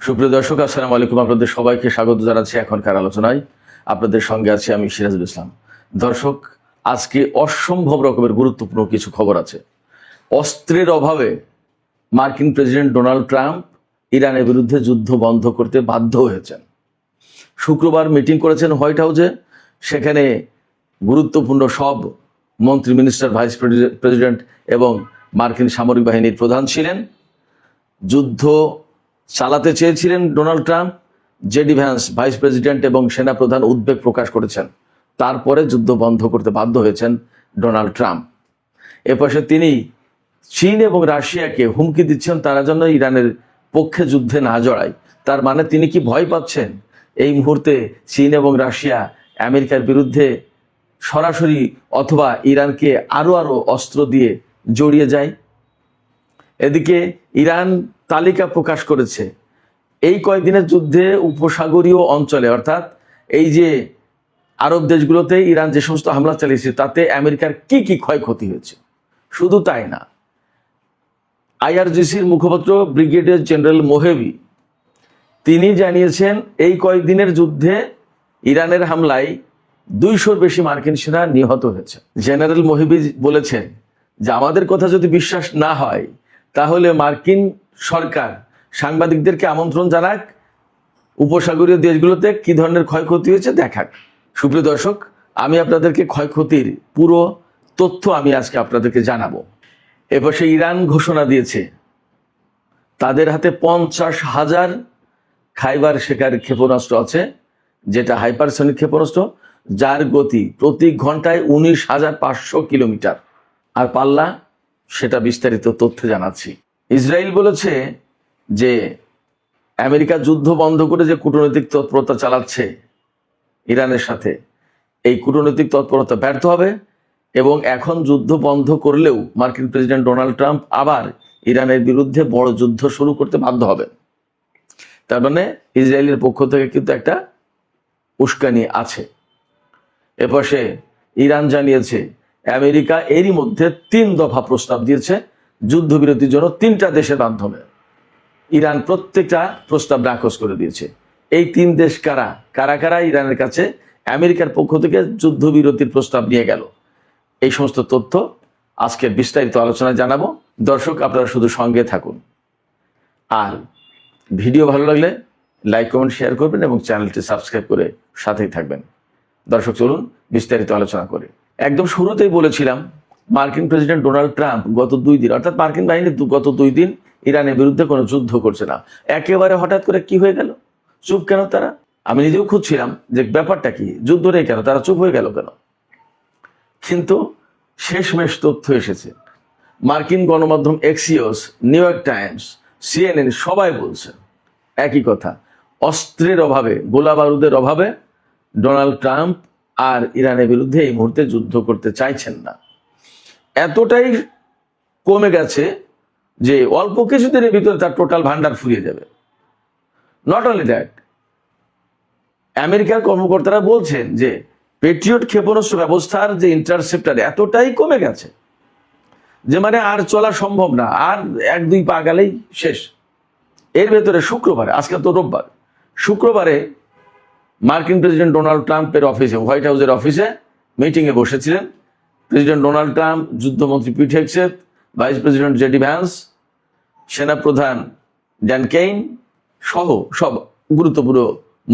সুপ্রিয় দর্শক, আসসালামু আলাইকুম। আপনাদের সবাইকে স্বাগত জানাচ্ছি এখনকার আলোচনায়। আপনাদের সঙ্গে আছি আমি সিরাজুল ইসলাম। দর্শক, আজকে অসম্ভব রকমের গুরুত্বপূর্ণ কিছু খবর আছে। অস্ত্রের অভাবে মার্কিন প্রেসিডেন্ট ডোনাল্ড ট্রাম্প ইরানের বিরুদ্ধে যুদ্ধ বন্ধ করতে বাধ্য হয়েছেন। শুক্রবার মিটিং করেছেন হোয়াইট হাউসে। সেখানে গুরুত্বপূর্ণ সব মন্ত্রী, মিনিস্টার, ভাইস প্রেসিডেন্ট এবং মার্কিন সামরিক বাহিনীর প্রধান ছিলেন। যুদ্ধ চালাতে চেয়েছিলেন Donald Trump. JD Vance, vice president এবং সেনাপ্রধান উদ্বেগ প্রকাশ করেছেন। তারপরে যুদ্ধ বন্ধ করতে বাধ্য হয়েছেন ডোনাল্ড ট্রাম্প। এপাশে তিনি চীন এবং রাশিয়াকে হুমকি দিচ্ছেন তারা যেন ইরানের পক্ষে যুদ্ধে না জড়ায়। তার মানে তিনি কি ভয় পাচ্ছেন এই মুহূর্তে চীন এবং রাশিয়া আমেরিকার বিরুদ্ধে সরাসরি অথবা ইরানকে আরো অস্ত্র দিয়ে জড়িয়ে যায়? এদিকে ইরান তালিকা প্রকাশ করেছে এই কয়েকদিনের যুদ্ধে উপসাগরীয় অঞ্চলে, অর্থাৎ এই যে আরব দেশগুলোতে ইরান যে সমস্ত হামলা চালিয়েছে তাতে আমেরিকার কি কি ক্ষয়ক্ষতি হয়েছে। শুধু তাই না, আইআরজিসির মুখপাত্র ব্রিগেডিয়ার জেনারেল মোহেবি তিনি জানিয়েছেন এই কয়েকদিনের যুদ্ধে ইরানের হামলায় 200-র বেশি মার্কিন সেনা নিহত হয়েছে। জেনারেল মোহেবি বলেছেন যে আমাদের কথা যদি বিশ্বাস না হয় তাহলে মার্কিন সরকার সাংবাদিকদেরকে আমন্ত্রণ জানাক, উপসাগরীয় দেশগুলোতে কি ধরনের ক্ষয়ক্ষতি হয়েছে দেখাক। সুপ্রিয় দর্শক, আমি আপনাদেরকে ক্ষয়ক্ষতির পুরো তথ্য আমি আজকে আপনাদেরকে জানাবো। এপাশে ইরান ঘোষণা দিয়েছে তাদের হাতে 50,000 খাইবার শেখার ক্ষেপণাস্ত্র আছে, যেটা হাইপারসনিক ক্ষেপণাস্ত্র, যার গতি প্রতি ঘন্টায় 19,500 কিলোমিটার। আর পাল্লা, সেটা বিস্তারিত তথ্য জানাচ্ছি। ইসরায়েল বলেছে যে আমেরিকা যুদ্ধ বন্ধ করে যে কূটনৈতিক তৎপরতা চালাচ্ছে ইরানের সাথে, এই কূটনৈতিক তৎপরতা ব্যর্থ হবে এবং এখন যুদ্ধ বন্ধ করলেও মার্কিন প্রেসিডেন্ট ডোনাল্ড ট্রাম্প আবার ইরানের বিরুদ্ধে বড় যুদ্ধ শুরু করতে বাধ্য হবেন। তার মানে ইসরায়েলের পক্ষ থেকে কিন্তু একটা উস্কানি আছে। এপাশে ইরান জানিয়েছে আমেরিকা এরই মধ্যে 3 দফা প্রস্তাব দিয়েছে যুদ্ধবিরতির জন্য 3টা দেশের মাধ্যমে। ইরান প্রত্যেকটা প্রস্তাব নাকচ করে দিয়েছে। এই 3 দেশ কারা কারা ইরানের কাছে আমেরিকার পক্ষ থেকে যুদ্ধবিরতির প্রস্তাব নিয়ে গেল, এই সমস্ত তথ্য আজকে বিস্তারিত আলোচনায় জানাবো। দর্শক, আপনারা শুধু সঙ্গে থাকুন, আর ভিডিও ভালো লাগলে লাইক, কমেন্ট, শেয়ার করবেন এবং চ্যানেলটি সাবস্ক্রাইব করে সাথেই থাকবেন। দর্শক, চলুন বিস্তারিত আলোচনা করি। একদম শুরুতেই বলেছিলাম মার্কিন প্রেসিডেন্ট ডোনাল্ড ট্রাম্প গত 2 দিন, অর্থাৎ মার্কিন বাহিনী গত 2 দিন ইরানের বিরুদ্ধে কোনো যুদ্ধ করছে না। একেবারে হঠাৎ করে কি হয়ে গেল? চুপ কেন তারা? আমি নিজেও খুঁজছিলাম যে ব্যাপারটা কি, যুদ্ধ নেই কেন, তারা চুপ হয়ে গেল কেন? কিন্তু শেষমেশ তথ্য এসেছে। মার্কিন গণমাধ্যম Axios, new York Times, CNN সবাই বলছে একই কথা, অস্ত্রের অভাবে, গোলা বারুদের অভাবে ডোনাল্ড ট্রাম্প আর ইরানের বিরুদ্ধে এই মুহূর্তে যুদ্ধ করতে চাইছেন না। এতটাই কমে গেছে যে অল্প কিছুদিনের ভিতরে তার টোটাল ভান্ডার ফুরিয়ে যাবে। নট অনলি দ্যাট, আমেরিকার কর্মকর্তারা বলছেন যে পেট্রিয়ট ক্ষেপণাস্ত্র ব্যবস্থার যে ইন্টারসেপ্টার এতটাই কমে গেছে যে মানে আর চলা সম্ভব না, আর 1-2 পা গেলেই শেষ। এর ভেতরে শুক্রবারে, আজকে তো রোববার, শুক্রবারে মার্কিন প্রেসিডেন্ট ডোনাল্ড ট্রাম্পের অফিসে, হোয়াইট হাউসের অফিসে মিটিংয়ে বসেছিলেন প্রেসিডেন্ট ডোনাল্ড ট্রাম্প, যুদ্ধমন্ত্রী Pete Hegseth, vice president JD Vance, সেনাপ্রধান ড্যান কেইন সহ সব গুরুত্বপূর্ণ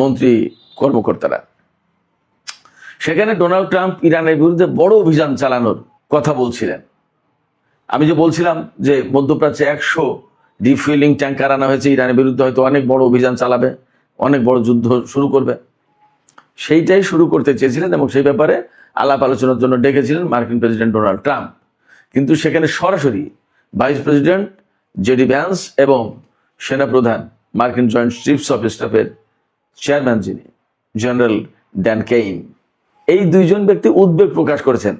মন্ত্রী, কর্মকর্তারা। সেখানে ডোনাল্ড ট্রাম্প ইরানের বিরুদ্ধে বড় অভিযান চালানোর কথা বলছিলেন। আমি যে বলছিলাম যে মধ্যপ্রাচ্যে 100 রিফুয়েলিং ট্যাঙ্কার আনা হয়েছে, ইরানের বিরুদ্ধে হয়তো অনেক বড় অভিযান চালাবে, অনেক বড় যুদ্ধ শুরু করবে, সেইটাই শুরু করতে চেয়েছিলেন এবং সেই ব্যাপারে আলাপ আলোচনার জন্য ডেকেছিলেন মার্কিন প্রেসিডেন্ট ডোনাল্ড ট্রাম্প। কিন্তু সেখানে সরাসরি ভাইস প্রেসিডেন্ট জেডি ভ্যান্স এবং সেনাপ্রধান, মার্কিন জয়েন্ট চিফস অফ স্টাফের চেয়ারম্যান যিনি, জেনারেল ড্যান কেইন, এই 2 জন ব্যক্তি উদ্বেগ প্রকাশ করেছেন।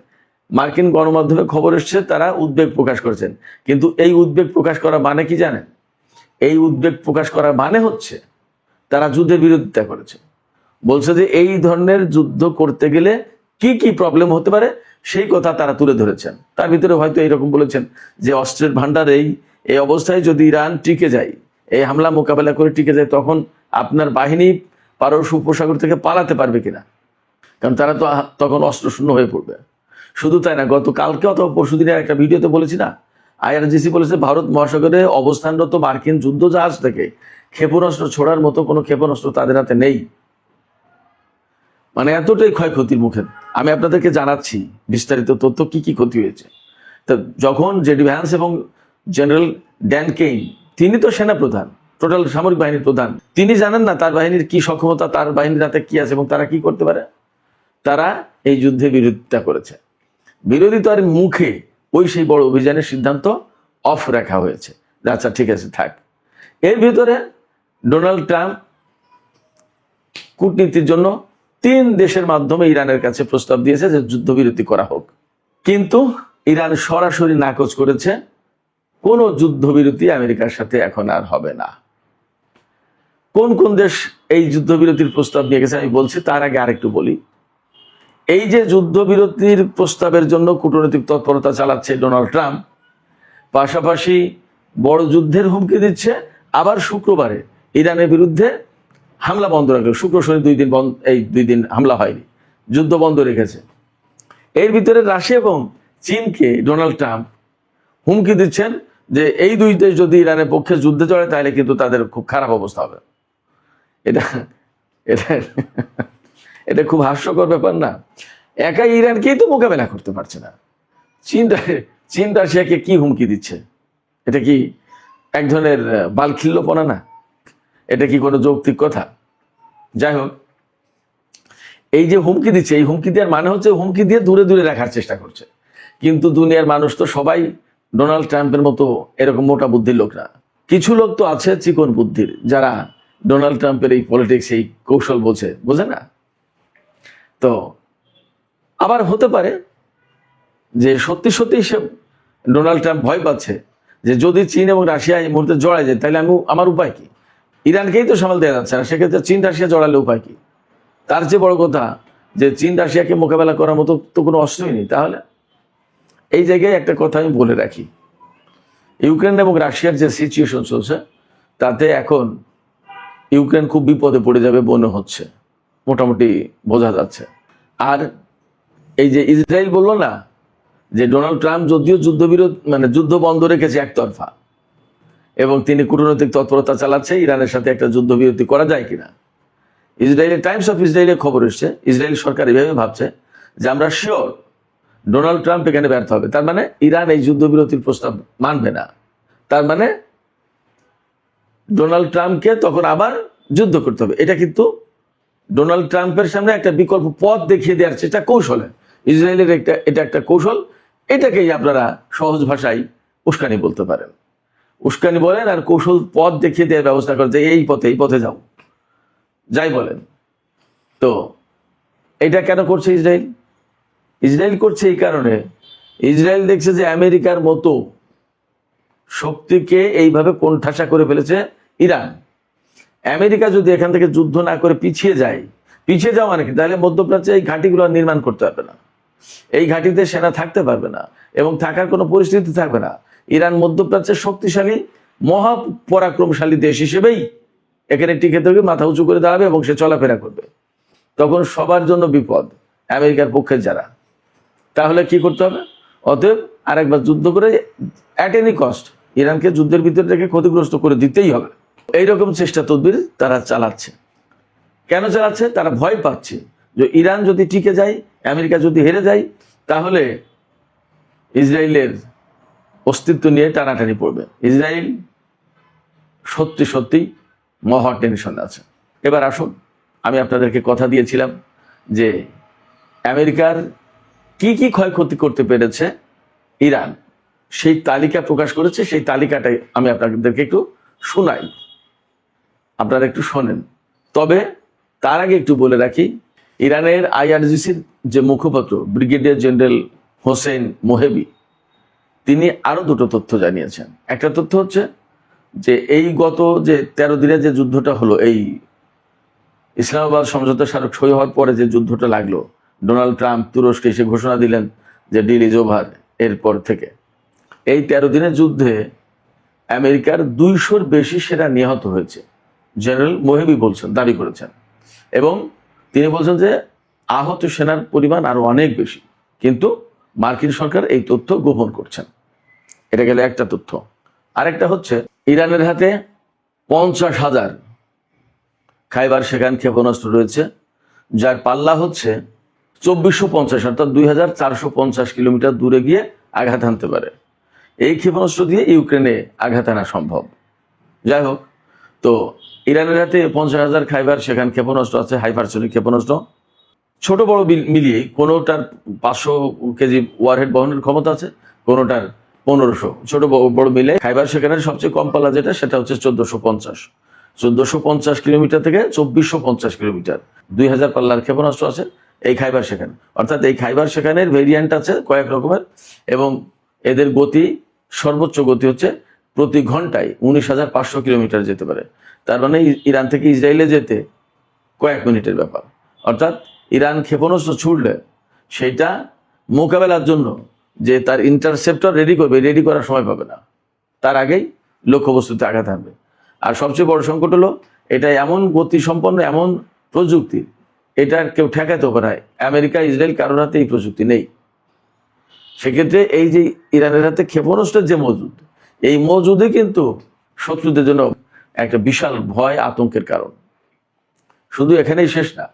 মার্কিন গণমাধ্যমে খবর এসছে তারা উদ্বেগ প্রকাশ করেছেন। কিন্তু এই উদ্বেগ প্রকাশ করা মানে কি জানেন? এই উদ্বেগ প্রকাশ করার মানে হচ্ছে তারা যুদ্ধের বিরোধিতা করেছে। বলছে যে এই ধরনের যুদ্ধ করতে গেলে কি কি প্রবলেম হতে পারে সেই কথা তারা তুলে ধরেছেন। তার ভিতরে হয়তো এইরকম বলেছেন যে অস্ত্রের ভান্ডার এই অবস্থায় যদি ইরান টিকে যায়, এই হামলা মোকাবেলা করে টিকে যায়, তখন আপনার বাহিনী পারস্য উপসাগর থেকে পালাতে পারবে কিনা? কারণ তারা তো তখন অস্ত্রশূন্য হয়ে পড়বে। শুধু তাই না, গত কালকে অথবা পরশু দিনের একটা ভিডিওতে বলেছি না, IRGC বলেছে ভারত মহাসাগরে অবস্থানরত মার্কিন যুদ্ধ জাহাজ থেকে ক্ষেপণাস্ত্র ছোড়ার মতো কোনো ক্ষেপণাস্ত্র তাদের হাতে নেই। মানে এতটাই ক্ষয়ক্ষতির মুখে। আমি আপনাদেরকে জানাচ্ছি বিস্তারিত তথ্য কি কি ক্ষতি হয়েছে। তো যখন জেডি ভ্যান্স এবং জেনারেল ড্যান কেইন, তিনি তো সেনা প্রধান, টোটাল সামরিক বাহিনীর প্রধান, তিনি জানেন না তার বাহিনীর কি সক্ষমতা, তার বাহিনীর হাতে কি আছে এবং তারা কি করতে পারে। তারা এই যুদ্ধে বিরোধিতা করেছে। বিরোধিতার মুখে ওই সেই বড় অভিযানের সিদ্ধান্ত অফ রাখা হয়েছে। আচ্ছা ঠিক আছে থাক। এর ভিতরে ডোনাল্ড ট্রাম্প কূটনীতির জন্য 3 দেশের মাধ্যমে ইরানের কাছে প্রস্তাব দিয়েছে যে যুদ্ধবিরতি করা হোক, কিন্তু ইরান সরাসরি নাকচ করেছে। কোনো যুদ্ধবিরতি আমেরিকার সাথে এখন আর হবে না। কোন কোন দেশ এই যুদ্ধবিরতির প্রস্তাব নিয়ে গেছে আমি বলছি, তার আগে আরেকটু বলি। এই যে যুদ্ধবিরতির প্রস্তাবের জন্য কূটনৈতিক তৎপরতা চালাচ্ছে ডোনাল্ড ট্রাম্প, পাশাপাশি বড় যুদ্ধের হুমকি দিচ্ছে, আবার শুক্রবারে ইরানের বিরুদ্ধে হামলা বন্ধ রাখলো। শুক্র শনি 2 দিন বন্ধ, এই 2 দিন হামলা হয়নি, যুদ্ধ বন্ধ রেখেছে। এর ভিতরে রাশিয়া এবং চীনকে ডোনাল্ড ট্রাম্প হুমকি দিচ্ছেন যে এই 2 দেশ যদি ইরানের পক্ষে যুদ্ধে চড়ে তাহলে কিন্তু তাদের খুব খারাপ অবস্থা হবে। এটা এটা এটা খুব হাস্যকর ব্যাপার না? একা ইরানকেই তো মোকাবেলা করতে পারছে না, চীন রাশিয়াকে কি হুমকি দিচ্ছে? এটা কি এক ধরনের বালখিল্যপনা না? এটা কি কোনো যৌক্তিক কথা? যাই হোক, এই যে হুমকি দিচ্ছে, এই হুমকি দেওয়ার মানে হচ্ছে হুমকি দিয়ে দূরে দূরে রাখার চেষ্টা করছে। কিন্তু দুনিয়ার মানুষ তো সবাই ডোনাল্ড ট্রাম্পের মতো এরকম মোটা বুদ্ধির লোক না। কিছু লোক তো আছে চিকন বুদ্ধির, যারা ডোনাল্ড ট্রাম্পের এই পলিটিক্স, এই কৌশল বোঝে না। তো আবার হতে পারে যে সত্যি সত্যি সে ডোনাল্ড ট্রাম্প ভয় পাচ্ছে যে যদি চীন এবং রাশিয়া এই মুহূর্তে জড়ায় যায় তাহলে আমার উপায় কি? ইরানকেই তো সামাল দেওয়া যাচ্ছে না, সেক্ষেত্রে চীন রাশিয়া জড়ালে উপায় কি? তার চেয়ে বড় কথা যে চীন রাশিয়াকে মোকাবেলা করার মতো তো কোনো অস্ত্রই নেই। তাহলে এই জায়গায় একটা কথা আমি বলে রাখি, ইউক্রেন এবং রাশিয়ার যে সিচুয়েশন চলছে তাতে এখন ইউক্রেন খুব বিপদে পড়ে যাবে মনে হচ্ছে, মোটামুটি বোঝা যাচ্ছে। আর এই যে ইসরায়েল বললো না যে ডোনাল্ড ট্রাম্প যদিও যুদ্ধ বন্ধ রেখেছে একতরফা, এবং তিনি কূটনৈতিক তৎপরতা চালাচ্ছে ইরানের সাথে একটা যুদ্ধবিরতি করা যায় কিনা। ইসরায়েলের টাইমস অফ ইসরায়েলের খবর এসছে, ইসরায়েল সরকার এভাবে ভাবছে যে আমরা শিওর ডোনাল্ড ট্রাম্প এখানে ব্যর্থ হবে, তার মানে ইরান এই যুদ্ধবিরতির প্রস্তাব মানবে না। তার মানে ডোনাল্ড ট্রাম্পকে তখন আবার যুদ্ধ করতে হবে। এটা কিন্তু ডোনাল্ড ট্রাম্পের সামনে একটা বিকল্প পথ দেখিয়ে দেওয়ার চেষ্টা, কৌশলে ইসরায়েলের এটা একটা কৌশল। এটাকেই আপনারা সহজ ভাষায় উস্কানি বলতে পারেন। উস্কানি বলেন আর কৌশল পথ দেখিয়ে দেওয়ার ব্যবস্থা করে যে এই পথে যাও, যাই বলেন। তো এটা কেন করছে ইসরায়েল করছে এই কারণে, ইসরায়েল দেখছে যে আমেরিকার মতো শক্তিকে এইভাবে কোণঠাসা করে ফেলেছে ইরান। আমেরিকা যদি এখান থেকে যুদ্ধ না করে পিছিয়ে যাওয়া মানে কি, তাহলে মধ্যপ্রাচ্যে এই ঘাঁটিগুলো নির্মাণ করতে পারবে না, এই ঘাঁটিতে সেনা থাকতে পারবে না এবং থাকার কোনো পরিস্থিতি থাকবে না। ইরান মধ্যপ্রাচ্যের শক্তিশালী মহাপরাক্রমশালী দেশ হিসেবেই এখানে টিকে থাকবে, মাথা উঁচু করে দাঁড়াবে এবং সে চলাফেরা করবে। তখন সবার জন্য বিপদ, আমেরিকার পক্ষে যারা। তাহলে কি করতে হবে? অতএব আরেকবার যুদ্ধ করে অ্যাট এনি কস্ট ইরানকে যুদ্ধের ভিতরে রেখে ক্ষতিগ্রস্ত করে দিতেই হবে। এইরকম চেষ্টা তদবির তারা চালাচ্ছে। কেন চালাচ্ছে? তারা ভয় পাচ্ছে যে ইরান যদি টিকে যায়, আমেরিকা যদি হেরে যায়, তাহলে ইসরায়েলের অস্তিত্ব নিয়ে টানাটানি পড়বে। ইসরায়েল সত্যি মহা টেনশন আছে। এবার আসুন, আমি আপনাদেরকে কথা দিয়েছিলাম যে আমেরিকার কি কি ক্ষয়ক্ষতি করতে পেরেছে ইরান, সেই তালিকা প্রকাশ করেছে। সেই তালিকাটাই আমি আপনাদেরকে একটু শোনাই, আপনারা একটু শোনেন। তবে তার আগে একটু বলে রাখি, ইরানের IRGCর যে মুখপাত্র ব্রিগেডিয়ার জেনারেল হোসেন মোহেবি, তিনি আরো 2টো তথ্য জানিয়েছেন। একটা তথ্য হচ্ছে যে এই গত যে 13 দিনের যে যুদ্ধটা হলো, এই ইসলামাবাদ সমঝোতা স্মারক সই হওয়ার পরে যে যুদ্ধটা লাগলো, ডোনাল্ড ট্রাম্প তুরস্কে এসে ঘোষণা দিলেন যে ডিল ইজ ওভার, এরপর থেকে এই 13 দিনের যুদ্ধে আমেরিকার 200-র বেশি সেনা নিহত হয়েছে, জেনারেল মোহেবি বলছেন, দাবি করেছেন। এবং তিনি বলছেন যে আহত সেনার পরিমাণ আরো অনেক বেশি, কিন্তু মার্কিন সরকার এই তথ্য গোপন করছেন। এটা গেল একটা তথ্য। আরেকটা হচ্ছে ইরানের হাতে 50,000 খাইবার শেখান ক্ষেপণাস্ত্র রয়েছে, যার পাল্লা হচ্ছে 2450, অর্থাৎ 2450 কিলোমিটার দূরে গিয়ে আঘাত হানতে পারে। এই ক্ষেপণাস্ত্র দিয়ে ইউক্রেনে আঘাত আনা সম্ভব। যাই হোক, তো ইরানের হাতে 50,000 খাইবার শেখান ক্ষেপণাস্ত্র আছে, হাইপারসোনিক ক্ষেপণাস্ত্র। ছোট বড় মিলিয়ে কোনোটার 500 কেজি ওয়ারহেড বহনের ক্ষমতা আছে, কোনোটার 1500। ছোট বড় মিলে খাইবার শেখানের সবচেয়ে কম পাল্লা যেটা, সেটা হচ্ছে 1450 কিলোমিটার থেকে 2450 কিলোমিটার, 2000 পাল্লার ক্ষেপণাস্ত্র আছে এই খাইবার শেখান। অর্থাৎ এই খাইবার শেখানের ভেরিয়েন্ট আছে কয়েক রকমের, এবং এদের গতি, সর্বোচ্চ গতি হচ্ছে প্রতি ঘন্টায় 19,500 কিলোমিটার যেতে পারে। তার মানে ইরান থেকে ইসরায়েলে যেতে কয়েক মিনিটের ব্যাপার। অর্থাৎ ইরান ক্ষেপণাস্ত্র ছুড়লে সেটা মোকাবেলার জন্য যে তার ইন্টারসেপ্টর রেডি করবে, রেডি করার সময় পাবে না, তার আগেই লক্ষ্যবস্তুতে আঘাত হানবে। আর সবচেয়ে বড় সংকট হলো এটা এমন গতি সম্পন্ন, এমন প্রযুক্তি, এটা কেউ ঠেকাতে পারে না। আমেরিকা, ইসরায়েল কারোর হাতে এই প্রযুক্তি নেই। সেক্ষেত্রে এই যে ইরানের হাতে ক্ষেপণাস্ত্রের যে মজুদ, এই মজুদে কিন্তু শত্রুদের জন্য একটা বিশাল ভয়, আতঙ্কের কারণ। শুধু এখানেই শেষ না।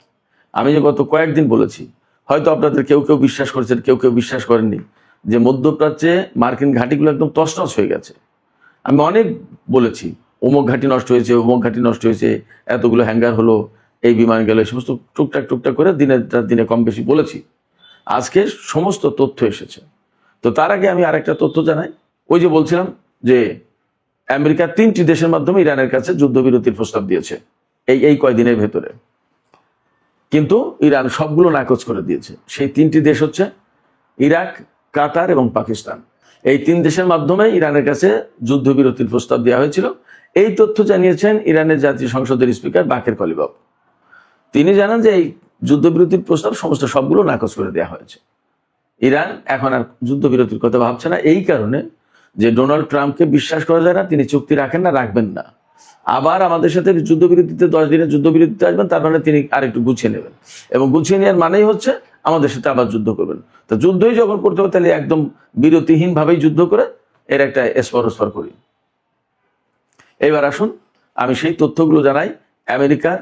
আমি যে গত কয়েকদিন বলেছি, হয়তো আপনাদের কেউ কেউ বিশ্বাস করেছেন, কেউ কেউ বিশ্বাস করেননি, যে মধ্যপ্রাচ্যে মার্কিন ঘাঁটিগুলো একদম তছনছ হয়ে গেছে। আমি অনেক বলেছি, অমুক ঘাঁটি নষ্ট হয়েছে, অমুক ঘাঁটি নষ্ট হয়েছে, এতগুলো হ্যাঙ্গার হলো, এই বিমান গেল, এই সমস্ত টুকটাক করে দিনে কম বেশি বলেছি। আজকে সমস্ত তথ্য এসেছে। তো তার আগে আমি আরেকটা তথ্য জানাই। ওই যে বলছিলাম যে আমেরিকা 3টি দেশের মাধ্যমে ইরানের কাছে যুদ্ধবিরতির প্রস্তাব দিয়েছে এই কয়দিনের ভেতরে, কিন্তু ইরান সবগুলো নাকচ করে দিয়েছে। সেই 3টি দেশ হচ্ছে ইরাক, কাতার এবং পাকিস্তান। এই 3 দেশের মাধ্যমে ইরানের কাছে যুদ্ধবিরতির প্রস্তাব দেওয়া হয়েছিল। এই তথ্য জানিয়েছেন ইরানের জাতীয় সংসদের স্পিকার বাকের কলিবাফ। তিনি জানান যে এই যুদ্ধবিরতির প্রস্তাব সবগুলো নাকচ করে দেওয়া হয়েছে। ইরান এখন আর যুদ্ধবিরতির কথা ভাবছে না, এই কারণে যে ডোনাল্ড ট্রাম্পকে বিশ্বাস করা যায় না, তিনি চুক্তি রাখেন না, রাখবেন না। আবার আমাদের সাথে যুদ্ধবিরতিতে 10 দিনের যুদ্ধবিরতিতে আসবেন, তার মানে তিনি আরেকটু গুছিয়ে নেবেন, এবং গুছিয়ে নেওয়ার মানেই হচ্ছে আমাদের সাথে আবার যুদ্ধ করবেন। তো যুদ্ধই যখন করতে হবে, তাহলে একদম বিরতিহীন ভাবেই যুদ্ধ করে এর একটা এসপর করি। এবার আসুন আমি সেই তথ্যগুলো জানাই, আমেরিকার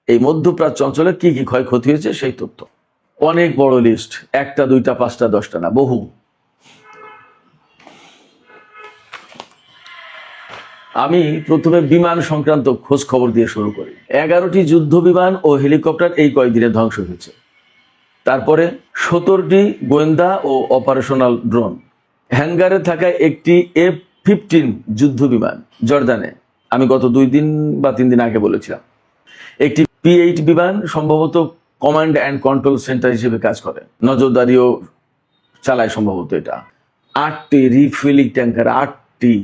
এই মধ্যপ্রাচ্য অঞ্চলে কি কি ক্ষয়ক্ষতি হয়েছে সেই তথ্য। অনেক বড় লিস্ট, 1টা 2টা 5টা 10টা না, বহু। আমি প্রথমে বিমান সংক্রান্ত খোঁজ খবর দিয়ে শুরু করি। 11টি যুদ্ধ বিমান ও হেলিকপ্টার এই কয়েকদিনে ধ্বংস হয়েছে। তারপরে 17টি গোয়েন্দা ও অপারেশনাল ড্রোন। হ্যাঙ্গারে থাকা একটি F-15 যুদ্ধ বিমান জর্দানে, আমি গত 2 দিন বা 3 দিন আগে বলেছিলাম। একটি P-8 বিমান সম্ভবত কমান্ড অ্যান্ড কন্ট্রোল সেন্টার হিসেবে কাজ করে, নজরদারিও চালায় সম্ভবত এটা। 8টি রিফিলিং ট্যাঙ্কার, 8টি,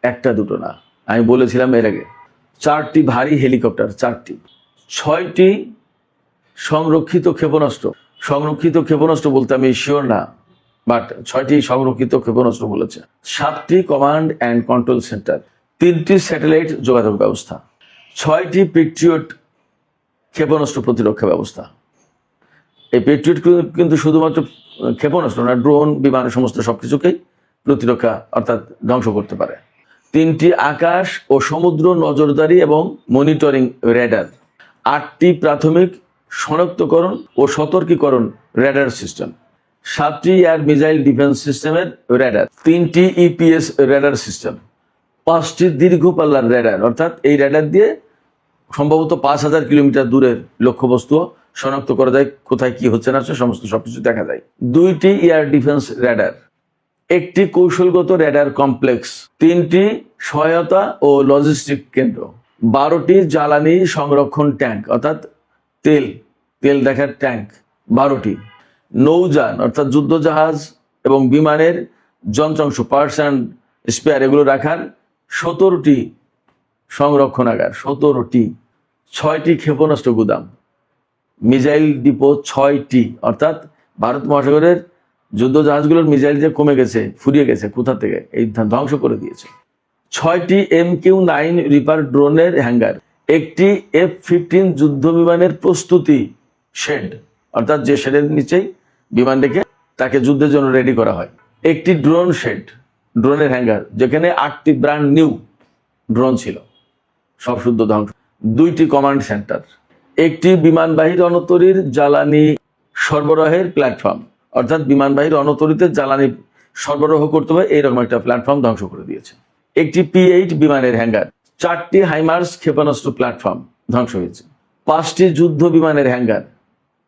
1টা 2টো না, আমি বলেছিলাম এর আগে। 4টি ভারী হেলিকপ্টার, 4টি। 6টি সংরক্ষিত ক্ষেপণাস্ত্র। সংরক্ষিত ক্ষেপণাস্ত্র বলতে আমি শিওর না, বাট 6টি সংরক্ষিত ক্ষেপণাস্ত্র বলেছে। 7টি কমান্ড অ্যান্ড কন্ট্রোল সেন্টার, 3টি স্যাটেলাইট যোগাযোগ ব্যবস্থা, 6টি পেট্রিয়ট ক্ষেপণাস্ত্র প্রতিরক্ষা ব্যবস্থা। এই পেট্রিয়ট কিন্তু শুধুমাত্র ক্ষেপণাস্ত্র না, ড্রোন, বিমান, সমস্ত সবকিছুকেই প্রতিরক্ষা অর্থাৎ ধ্বংস করতে পারে। 3টি আকাশ ও সমুদ্র নজরদারি এবং মনিটরিং রেডার, 8টি প্রাথমিক শনাক্তকরণ ও সতর্কীকরণ রেডার সিস্টেম, 7টি এয়ার মিসাইল ডিফেন্স সিস্টেমের রেডার, 3টি ইপিএস রেডার সিস্টেম, 5টি দীর্ঘ পাল্লার রেডার, অর্থাৎ এই রেডার দিয়ে সম্ভবত 5,000 কিলোমিটার দূরের লক্ষ্যবস্তু শনাক্ত করা যায়, কোথায় কি হচ্ছে না হচ্ছে সমস্ত সবকিছু দেখা যায়। 2টি এয়ার ডিফেন্স রেডার, 1টি কৌশলগত রেডার কমপ্লেক্স, 3টি সহায়তা ও লজিস্টিক কেন্দ্র, 12টি জ্বালানি সংরক্ষণ ট্যাঙ্ক, অর্থাৎ তেল দেখার ট্যাঙ্ক 12টি, নৌযান অর্থাৎ যুদ্ধজাহাজ এবং বিমানের যন্ত্রাংশ, পার্টস অ্যান্ড স্পেয়ার, এগুলো রাখার 17টি সংরক্ষণাগার, 17টি, 6টি ক্ষেপণাস্ত্র গুদাম, মিসাইল ডিপো 6টি, অর্থাৎ ভারত মহাসাগরের যুদ্ধজাহাজগুলোর মিসাইল যে কমে গেছে, ফুরিয়ে গেছে, কোথা থেকে এই ধ্বংস করে দিয়েছে। 6টি MQ-9 রিপার ড্রোনের হ্যাঙ্গার, একটি F-15 যুদ্ধ বিমানের প্রস্তুতি শেড, অর্থাৎ যে শেডের নিচেই বিমান রেখে তাকে যুদ্ধের জন্য রেডি করা হয়, একটি ড্রোন শেড, ড্রোনের হ্যাঙ্গার যেখানে 8টি ব্র্যান্ড নিউ ড্রোন ছিল, সব শুদ্ধ ধ্বংস, 2টি কমান্ড সেন্টার, একটি বিমানবাহী রণতরীর জ্বালানি সরবরাহের প্ল্যাটফর্ম, অর্থাৎ বিমানবাহী রণতরীতে জ্বালানি সরবরাহ করতে হবে এইরকম একটা প্ল্যাটফর্ম ধ্বংস করে দিয়েছে, একটি P-8 বিমানের হ্যাঙ্গার, 4টি হাইমার্স ক্ষেপণাস্ত্র প্ল্যাটফর্ম ধ্বংস হয়েছে, 5টি যুদ্ধ বিমানের হ্যাঙ্গার,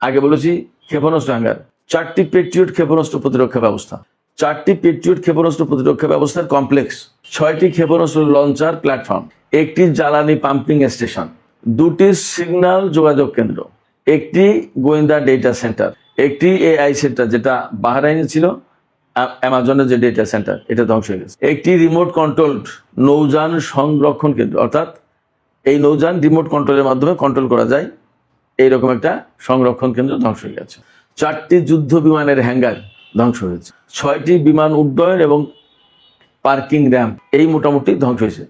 আগে বলেছি ক্ষেপণাস্ত্র হ্যাঙ্গার, 4টি পেট্রিয়ট ক্ষেপণাস্ত্র প্রতিরক্ষা ব্যবস্থা, 4টি পেট্রিয়ট ক্ষেপণাস্ত্র প্রতিরক্ষা ব্যবস্থার কমপ্লেক্স, 6টি ক্ষেপণাস্ত্র লঞ্চার প্ল্যাটফর্ম, একটি জ্বালানি পাম্পিং স্টেশন, 2টি সিগন্যাল যোগাযোগ কেন্দ্র, একটি গোয়েন্দা ডেটা সেন্টার, একটি AI সেন্টার যেটা বাহরাইনে ছিল, অ্যামাজনের যে ডেটা সেন্টার এটা ধ্বংস হয়ে গেছে, একটি রিমোট কন্ট্রোলড নৌযান সংরক্ষণ কেন্দ্র, অর্থাৎ এই নৌযান রিমোট কন্ট্রোলের মাধ্যমে কন্ট্রোল করা যায় এইরকম একটা সংরক্ষণ কেন্দ্র ধ্বংস হয়ে গেছে, 4টি যুদ্ধ বিমানের হ্যাঙ্গার ধ্বংস হয়েছে, 6টি বিমান উড্ডয়ন এবং পার্কিং র্যাম্প এই মোটামুটি ধ্বংস হয়েছে।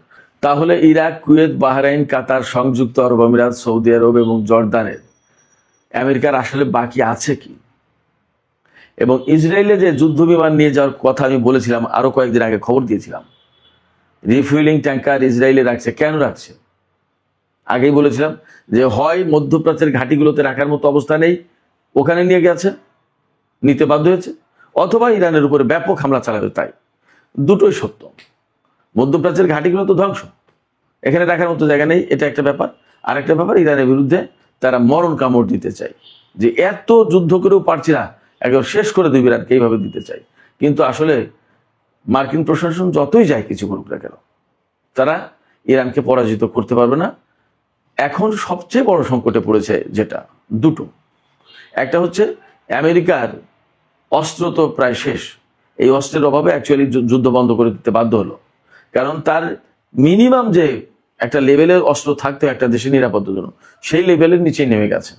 তাহলে ইরাক, কুয়েত, বাহরাইন, কাতার, সংযুক্ত আরব আমিরাত, সৌদি আরব এবং জর্দানের আমেরিকার আসলে বাকি আছে কি? এবং ইসরায়েলে যে যুদ্ধ বিমান নিয়ে যাওয়ার কথা আমি বলেছিলাম, আরো কয়েকদিন আগে খবর দিয়েছিলাম, রিফুয়েলিং ট্যাঙ্কার ইসরায়েলে রাখছে, কেন রাখছে? আগেই বলেছিলাম যে হয় মধ্যপ্রাচ্যের ঘাঁটিগুলোতে রাখার মতো অবস্থা নেই, ওখানে নিয়ে গেছে, নিতে বাধ্য হয়েছে, অথবা ইরানের উপরে ব্যাপক হামলা চালাবে, তাই দুটোই সত্য। মধ্যপ্রাচ্যের ঘাঁটিগুলো তো ধ্বংস, এখানে রাখার মতো জায়গা নেই, এটা একটা ব্যাপার। আর একটা ব্যাপার, ইরানের বিরুদ্ধে তারা মরণ কামড় দিতে চায়, যে এত যুদ্ধ করেও পারছি না, একদম শেষ করে দেবে ইরানকে, এইভাবে দিতে চাই। কিন্তু আসলে মার্কিন প্রশাসন যতই যায় কিছু করুক না কেন, তারা ইরানকে পরাজিত করতে পারবে না। এখন সবচেয়ে বড় সংকটে পড়েছে যেটা, দুটো, একটা হচ্ছে আমেরিকার অস্ত্র তো প্রায় শেষ, এই অস্ত্রের অভাবে অ্যাকচুয়ালি যুদ্ধ বন্ধ করে দিতে বাধ্য হলো, কারণ তার মিনিমাম যে একটা লেভেলের অস্ত্র থাকতো একটা দেশের নিরাপত্তার জন্য, সেই লেভেলের নিচেই নেমে গেছে।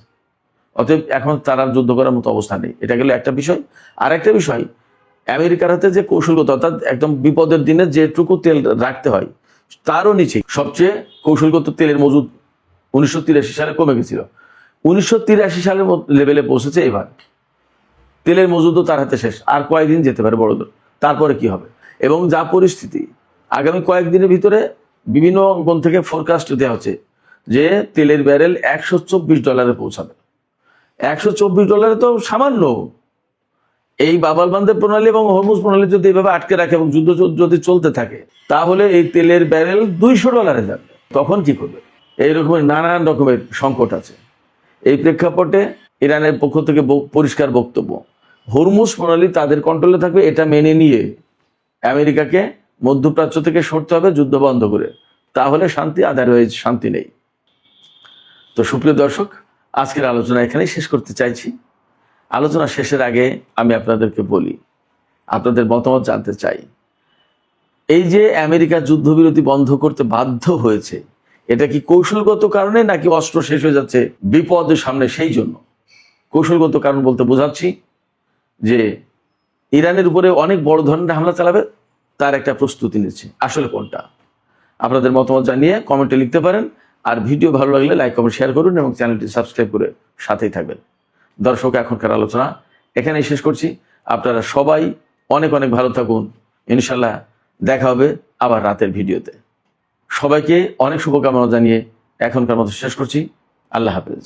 অতএব এখন তারা যুদ্ধ করার মতো অবস্থা নেই, এটা গেল একটা বিষয়। আর একটা বিষয়, আমেরিকার হাতে যে কৌশলগত, অর্থাৎ একদম বিপদের দিনে যেটুকু তেল রাখতে হয় তারও নিচে সবচেয়ে কৌশলগত তেলের মজুদ 1983 সালে কমে গেছিল, 1983 সালের লেভেলে পৌঁছেছে এবার। তেলের মজুদও তার হাতে শেষ, আর কয়েকদিন যেতে পারে বড় দূর, তারপরে কি হবে? এবং যা পরিস্থিতি, আগামী কয়েকদিনের ভিতরে বিভিন্ন অঙ্গন থেকে ফোরকাস্ট দেওয়া হচ্ছে যে তেলের ব্যারেল $124 পৌঁছাবে। $124 তো সামান্য। এই বাব আল মানদেব প্রণালী এবং হরমুজ প্রণালী যদি এইভাবে আটকে রাখে এবং যুদ্ধ যদি চলতে থাকে, তাহলে এই তেলের ব্যারেল $200 যাবে। তখন কি করবে? এইরকমের নানান রকমের সংকট আছে। এই প্রেক্ষাপটে ইরানের পক্ষ থেকে পরিষ্কার বক্তব্য, হরমুজ প্রণালী তাদের কন্ট্রোলে থাকবে, এটা মেনে নিয়ে আমেরিকাকে মধ্যপ্রাচ্য থেকে সরতে হবে যুদ্ধ বন্ধ করে, তাহলে শান্তি, আদারওয়াইজ শান্তি নেই। তো সুপ্রিয় দর্শক, আজকের আলোচনা এখানেই শেষ করতে চাইছি। আলোচনা শেষের আগে আমি আপনাদেরকে বলি, আপনাদের মতামত জানতে চাই, এই যে আমেরিকা যুদ্ধবিরতি বন্ধ করতে বাধ্য হয়েছে, এটা কি কৌশলগত কারণে নাকি অস্ত্র শেষ হয়ে যাচ্ছে বিপদের সামনে সেই জন্য? কৌশলগত কারণ বলতে বোঝাচ্ছি যে ইরানের উপরে অনেক বড় ধরনের হামলা চালাবে, তার একটা প্রস্তুতি নিচ্ছে। আসলে কোনটা? আপনাদের মতামত জানিয়ে কমেন্টে লিখতে পারেন। আর ভিডিও ভালো লাগলে লাইক, কমেন্ট, শেয়ার করুন এবং চ্যানেলটি সাবস্ক্রাইব করে সাথেই থাকবেন। দর্শক, এখনকার আলোচনা এখানেই শেষ করছি। আপনারা সবাই অনেক অনেক ভালো থাকুন। ইনশাল্লাহ দেখা হবে আবার রাতের ভিডিওতে। সবাইকে অনেক শুভকামনা জানিয়ে এখনকার মতো শেষ করছি। আল্লাহ হাফেজ।